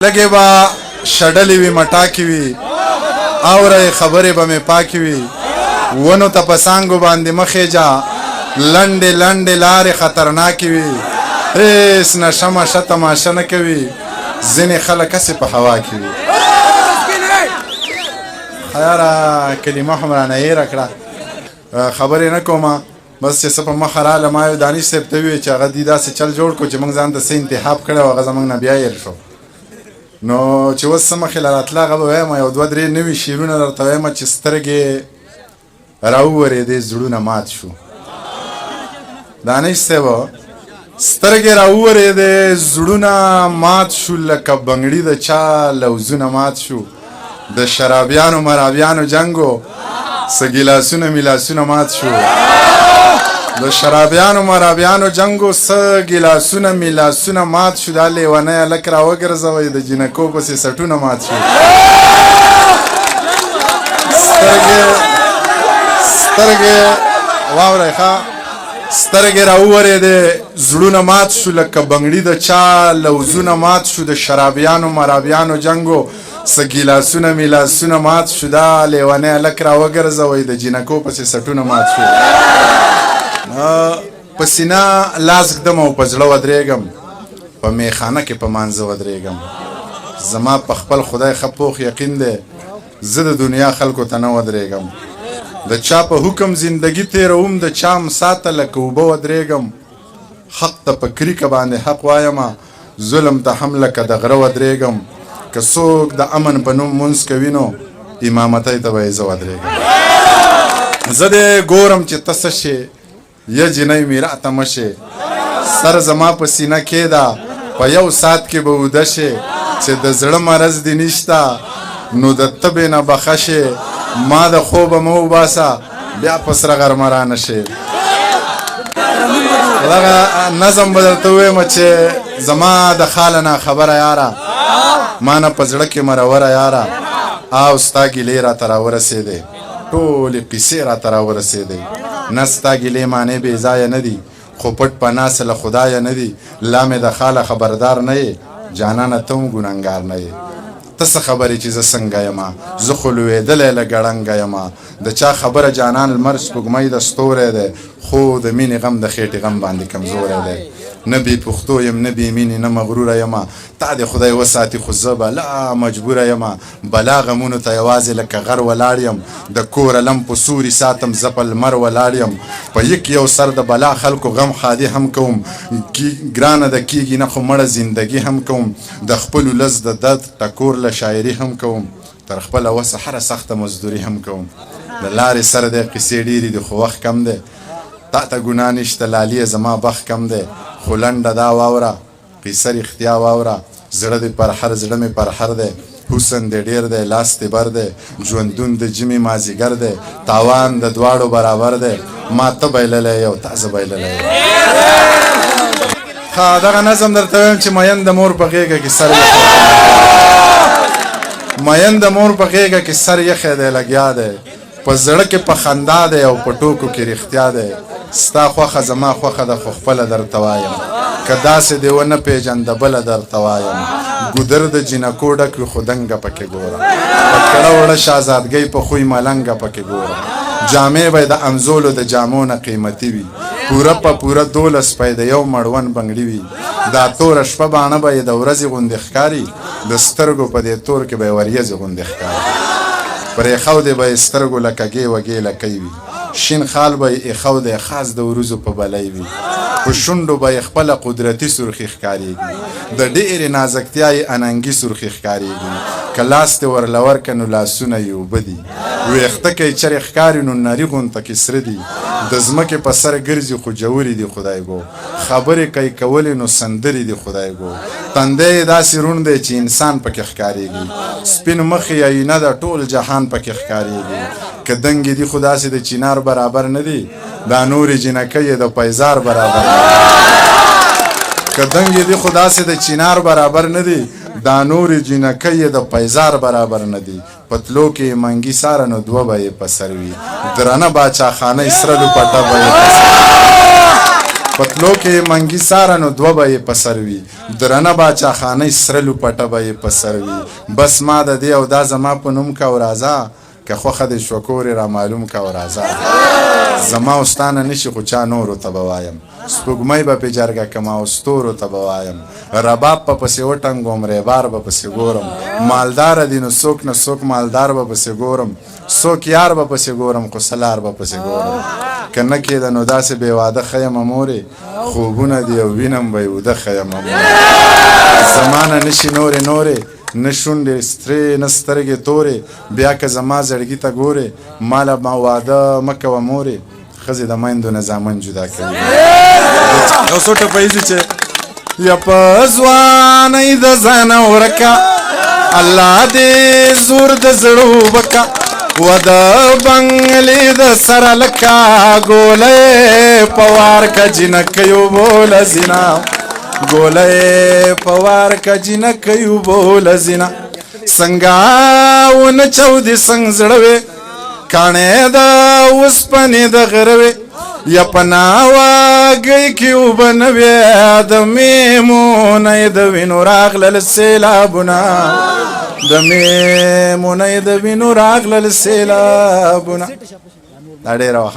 لږې به شډلې وي مټاکې وي اورئ خبرې به مې پاکې وي ونو ته په څانګو باندې مخې جا لنډې لنډې لارې خطرناکې وي هېڅ نشه مشه تماشه نه کوي ځینې خلک هسې په هوا کې وي یاره کلمه هم رانه هېره کړه خبرې نه کومه بس چې څه په مخه راله ما یو دانش صاحب ته وویل چې هغه دې داسې چل جوړ کړو چې موږ ځان ته څه انتخاب کړی او هغه زموږ نه بیا هېر شو نو چې اوس څه مخې له راتله هغه به وایم یو دوه درې نوي شعرونه درته وایم چې سترګې راوورېدې زړونه مات شو دانش صاحب سترګې راوورېدې زړونه مات شو لکه بنګړي د چا لوزونه مات شو د شرابیانو مرابیانو جنګو څه ګیلاسونه میلاسونه مات شو د شرابیانو مرابیانو جنګو څه ګیلاسونه میلاسونه مات شو دا لیونی هلک راوګرځوئ د جینکو پسې سټونه مات شو سترګې واورئ ښه سترګې راوورېدې زړونه مات شو لکه بنګړي د چا لوزونه مات شو د شرابیانو مرابیانو جنګو څه ګیلاسونه میلاسونه مات شو دا لیونی هلک راوګرځوئ د جینکو پسې سټونه مات شو په سینه لاس ږدم او په زړه ودرېږم په میخانه کې په مانځه ودرېږم زما په خپل خدای ښه پوخ یقین دی زه د دنیا خلکو ته نه ودرېږم د چا په حکم زندگی تېروم د چا مساته لکه اوبه ودرېږم حق ته په کریکه باندې حق وایمه ظلم ته هم لکه د غره ودرېږم که څوک د امن په نوم مونځ کوي نو امامتۍ ته به یې زه ودرېږم زه دې ګورم چې ته څه شې یا جنۍ مې راته مشې سر زما په سینه کېده په یو ساعت کې به اوده شې چې د زړه مرض دې نشته نو د تبې نه به ښه شې ما د خوبه مه وباسه بیا په سره غرمه رانه شې دغه نظم به درته ووایم چې زما د خاله نه خبره یاره ما نه په زړه کې مروره یاره او ستا ګیلې راته راورسېدې ټولې قیسې راته راورسېدې نه ستا ګیلې معنی بې ځایه نه دي خو پټ پناسه له خدایه نه دي لا مې د خاله خبردار نه یې جانانه ته هم ګنهګار نه یې ته څه خبرې چې زه څنګه یمه زه خو لوېدلی له ګړنګه یمه د چا خبره جانان لمر سپوږمۍ د ستوری دی خو د مینې غم د خېټې غم باندې کمزوری دی نه بې پښتو یم نه بې مینې نه مغروره یمه تا دې خدای وساتي خو زه به لا مجبوره یمه بلا غمونو ته یوازې لکه غر ولاړ یم د کور علم په سوري ساتم زه په لمر ولاړ یم په یک یو سر د بلا خلکو غم خادي هم کوم ګرانه د کیږي نه خو مړه زندګي هم کوم د خپلو لز د درد ټکور له شاعري هم کوم تر خپله وسه هره سخته مزدوري هم کوم د لارې سره د قیسې ډېرې دي خو وخت کم دی تا ته ګناه نشته لالیه زما بخت کم دی خو لنډه دا واوره قیصه رښتیا واوره زړه دې پر هر زړه مې پر هر دی حسن دې ډېر دی لاس دې بر دی ژوندون د جمې مازدیګر دی تاوان د دواړو برابر دی ما ته بایللی یو تا زه بایللی یم ښه دغه نظم درته وایم چې مین د مور په غېږه کې سر مین د مور په غېږه کې سر یخی دی لګیا دی په زړه کې په خندا دی او په ټوکو کې رښتیا دی ستا خوښه زما خوښه ده خو خپله درته وایم که داسې دې ونه پېژنده بله درته وایم ګودر د جینکو ډک وي خو دنګه پکې ګوره په کړه وړه شهزادګۍ په خوی ملنګه پکې ګوره جامې به د امزولو د جامو نه قیمتي وي پوره په پوره 12 پی د یو مړون بنګړي وي دا توره شپه باڼه به یې د ورځې غوندې ښکاري د سترګو په دې تور کې به یې وریځې غوندې ښکاري پرېښودې به یې سترګو لکه ګې وګې لکۍ وي شین خال به یې ایښودی خاص د وروځو په بلی وي په شونډو به یې خپله قدرتي سرخي ښکارېږي د ډېرې نازکتیا یې اننګي سرخي ښکارېږي که لاس دې ورله ورکه نو لاسونه یې اوبه دي ویښته که یې چرې ښکاري نو نري غونته کې سره دي د ځمکې په سر ګرځي خو جوړې دي خدای ګو خبرې که یې کولې نو سندرې دي خدای ګو تندی یې داسې روڼ دی چې انسان پکې ښکارېږي سپین مخ یې آینه ده ټول جهان پکې ښکارېږي که دنګې دي خو داسې د چینار برابر نه دي دا نورې جینکۍ یې د پیزار برابر نه دي که دنګې دي خو داسې د چینار برابر نه دي دا نورې جینکۍ یې د پیزار برابر نه دي پتلو کې یې منګي ساره نو دوه به یې په سر وي درنه باچاخانۍ سره لوپټه به یې په سر پتلو کې منګي ساره نو دوه به یې په سر وي درنه باچا خانۍ سره لوپټه به یې په سر وي بس ما د دې او دا زما په نوم کا ورازه که خوښه دې شوه کور را معلوم کا ورازه زما او ستانه نشي خو چا نورو ته به وایم سپوږمۍ به پې جرګه کړم او ستورو ته به وایم رباب به پسې وټنګوم ریبار به پسې ګورم مالداره دي نو څوک نه څوک مالدار به پسې ګورم څوک یار به پسې ګورم خو سلار به پسې ګورم که نه کېده نو داسې بې واده ښه یمه مورې خوبونه دي او وینم به یې وده ښه یمه مورې زما نه نشي نورې نه شونډې سترې نه سترګې تورې بیا که زما زړګي ته ګورې ماله ما واده مه کوه مورې ښځې د میندو نه زامن جدا کوي یو څو ټپهیزې چې یا په ځوانۍ د ځانه ورکه الله دې زور د زړو بکه و د بنګلې د سره لکه ګولی په وار که جنکیو بوله زینا ګولی په وار که جنکیو بوله زینا څنګه ونه چودې څنګ زړه وې کاڼې د اوسپنې د غره وې یا په ناوګۍ کې اوبه نه وې د میمونۍ د وینو راغلل سیلابونه د میمونۍ د وینو راغلل سیلابونه دا ډېره وه